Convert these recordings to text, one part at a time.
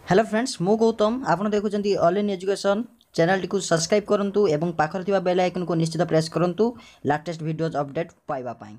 Hello friends मु गौतम आपन देखुचंती ऑल इन एजुकेशन चैनल टी को सब्सक्राइब करंतु एवं पाखर थिबा बेल आइकन को निश्चित प्रेस करंतु लेटेस्ट वीडियोस अपडेट पाइबा पाई।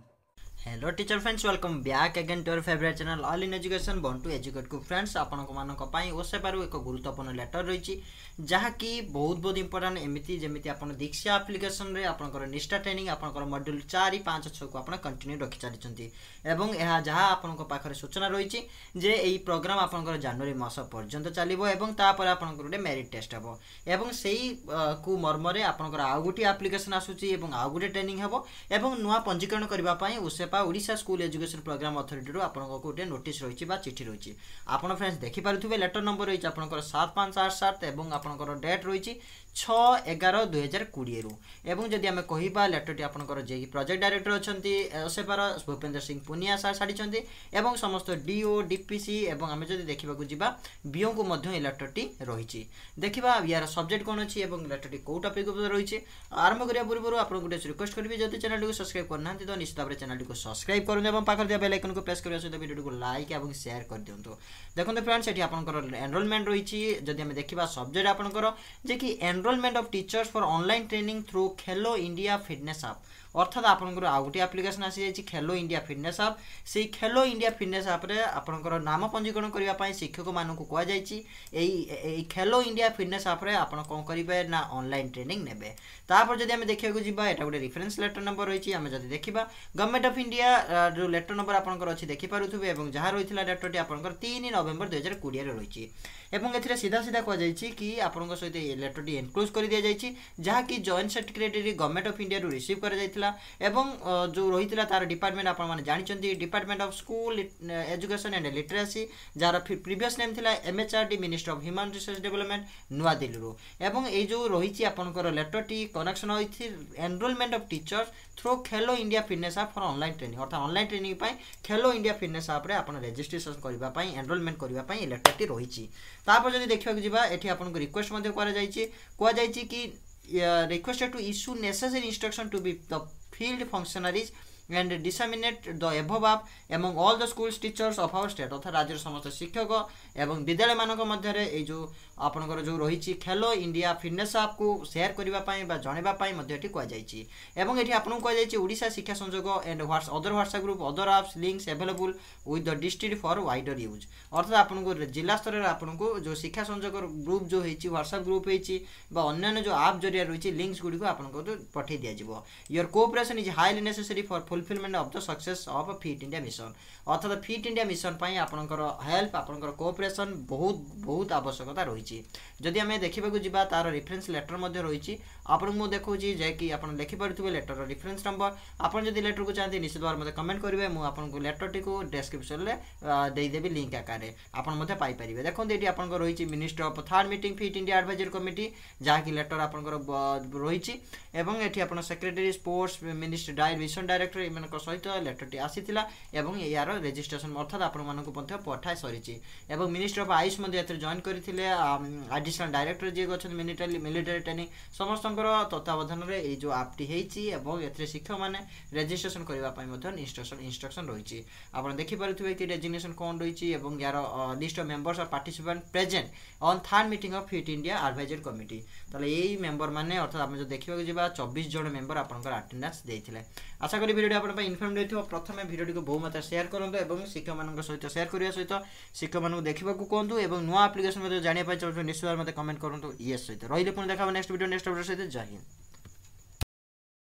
Hello teacher friends welcome back again to your favourite channel all in education born to educate को फ्रेंड्स आपनको मानक पई ओसे पारु एक गुरुत्वपूर्ण लेटर रही जहा कि बहुत बहुत इंपोर्टेंट एमिति जेमिति आपन दीक्षा एप्लीकेशन रे आपनकर निष्ठा ट्रेनिंग आपनकर मॉड्यूल 4 5 6 को आपन कंटिन्यू रखि चली चंती एवं एहा जहा आपनको पाखरे सूचना रही जे एई प्रोग्राम आपनकर जनवरी मास पर्यंत चलिबो एवं तापर आपनकर रे मेरिट टेस्ट हबो एवं सेही को मर्म रे आपनकर आ गुटी एप्लीकेशन आसुची एवं आ गुटी ट्रेनिंग हबो एवं नुवा पंजीकरण करबा पई उसेपा Odisha school education programme authority रो आपनको गोटे नोटिस रही बा चिठी रही आपन फ्रेंड्स देखि पारुथुबे लेटर नंबर रही आपनकर 7587 एवं आपनकर डेट रही 6/11/2020 रु एवं जदि आमे कहिबा लेटरटी आपनकर जे प्रोजेक्ट डायरेक्टर अछंती ओसेपार भूपेंद्र सिंह पुनिया सर साडिचंती एवं समस्त डीओ डीपीसी एवं आमे जदि देखिबा को जिबा बीओ को मध्ये ए लेटरटी रही देखिबा यार सब्जेक्ट कोन अछि एवं लेटरटी को टॉपिक ऊपर रही आरंभ करिया पूर्व आपन गुटे रिक्वेस्ट करबी जदि चैनल को सब्सक्राइब करना तो निश्चित भाबरे चैनल को सब्सक्राइब करन एवं पाखर दिया बेल आइकन को प्रेस करिया सहित वीडियो को लाइक एवं शेयर कर दियंतो देखंतु फ्रेंड्स एठी आपनकर एनरोलमेंट रही जदि हम देखिबा सब्जेक्ट आपनकर जे कि enrolment of teachers for online training through Khelo India fitness app अर्थात आपनकर आ गोटे एप्लीकेशन आसी जाय खेलो इंडिया फिटनेस ऐप से खेलो इंडिया फिटनेस ऐप रे आपनकर नाम पंजीकरण करिया पई शिक्षक मानकु कोआ जायछि एई खेलो इंडिया फिटनेस ऐप रे आपन कोन करिवे ना ऑनलाइन ट्रेनिंग नेबे तापर जदि हम देखिया को जिबा एटा गोटे रेफरेंस लेटर नंबर रहिछि हम जदि देखिबा गवर्नमेंट ऑफ इंडिया जो लेटर नंबर आपनकर अछि देखि पारुथुबे एवं जहा रहिथिला लेटरटी आपनकर 3 नवंबर 2020 रे रहिछि एवं एथिरे सीधा सीधा कोआ जायछि कि आपनकर सहित ए लेटरटी एनक्लोज करि दिया जायछि जहा कि joint certificate government of India रो रिसीव कर जायथिला एवं जो रही तार डिपार्टमेंट आप जानते department of school education and literacy जार प्रीवियस नेम थिला MHRD ministry of human resource development नुआ दिल्ली रो एवं ए जो रही आपनकर लेटर टी कनेक्शन होइथि enrolment of teachers through Khelo India fitness app for online training अर्थात ऑनलाइन ट्रेनिंग पई खेलो इंडिया फिटनेस ऐप रे आपन रजिस्ट्रेशन करबा पई एनरोलमेंट करबा पई लेटर टी रही तापर जदि देखिबा कि जिबा एठी आपन रिक्वेस्ट मध्ये कोआ जायछि कि requested to issue necessary instruction to be the field functionaries and disseminate the above app among all the schools teachers of our state अर्थात राज्य समस्त शिक्षक एवं विद्यालय मानक मध्य ए जो आपनकर जो रही खेलो इंडिया फिटनेस ऐप को शेयर करबा पई बा जणेबा पई मध्य एठी कोआ जायछि एवं एठी आपन कोआ जायछि ओडिशा शिक्षा संयोग and other WhatsApp group other apps links available with the district for wider use अर्थात आपन को जिला स्तर रे आपन को जो शिक्षा संयोग ग्रुप जो हेछि व्हाट्सएप ग्रुप हेछि बा अन्य जो ऐप जरिया रहिछि लिंक्स गुडी को आपन को पठै दिया जिवो your cooperation is highly necessary for fulfilment of the success of fit India mission अर्थात फिट इंडिया मिशन पई आपनकर हेल्प आपनकर कोऑपरेशन बहुत बहुत आवश्यकता रही जदि आम देखा जा तार रेफरेंस लेटर रही आपको मुझे देखा जे कि आप लिखिपे लेटर रेफरेंस नंबर आपन जदि लेटर को चाहते निश्चित भाव में कमेंट करेंगे मुझे लेटर टी को डिस्क्रिप्शन में देदेवि लिंक आकार आपड़ पाइपर देखो ये आप रही ministry of third meeting fit India advisory committee जहाँकि लेटर आपंकर रही एवं ये आप secretary sports ministry mission director in सहित लेटर टी आसीला यार रजिस्ट्रेशन अर्थात आपको पठाई सरी मिनिस्ट्री ऑफ आयुष जॉइन करते एडिशनल डायरेक्टर जी अच्छा मिलिटारी ट्रेनिंग समस्त तत्वावधान में ये जो आपटी होती शिक्षक मैंने रजिस्ट्रेशन करने इंस्ट्रक्शन रही आप देखिपे कि रेजिग्नेशन कौन रही यार list of members of participant present on third meeting of fit India advisory committee ताले यही मेंबर मैंने अर्थात आप जो देखा जा 24 जन मेंबर आपंकर अटेंडेंस देते आशा करी वीडियो आप इनफॉर्मेटिव हो प्रथम वीडियो को बहु मात्रा शेयर करूँ और शिक्षक मान सहित शेयर करने सहित शिक्षक मानक देखा कहतु और नुआ एप्लिकेशन जानापी चाहते निश्चित भाव में कमेंट करूँ ये सहित रही देखा नेक्स्ट वीडियो सहित जय हिंद।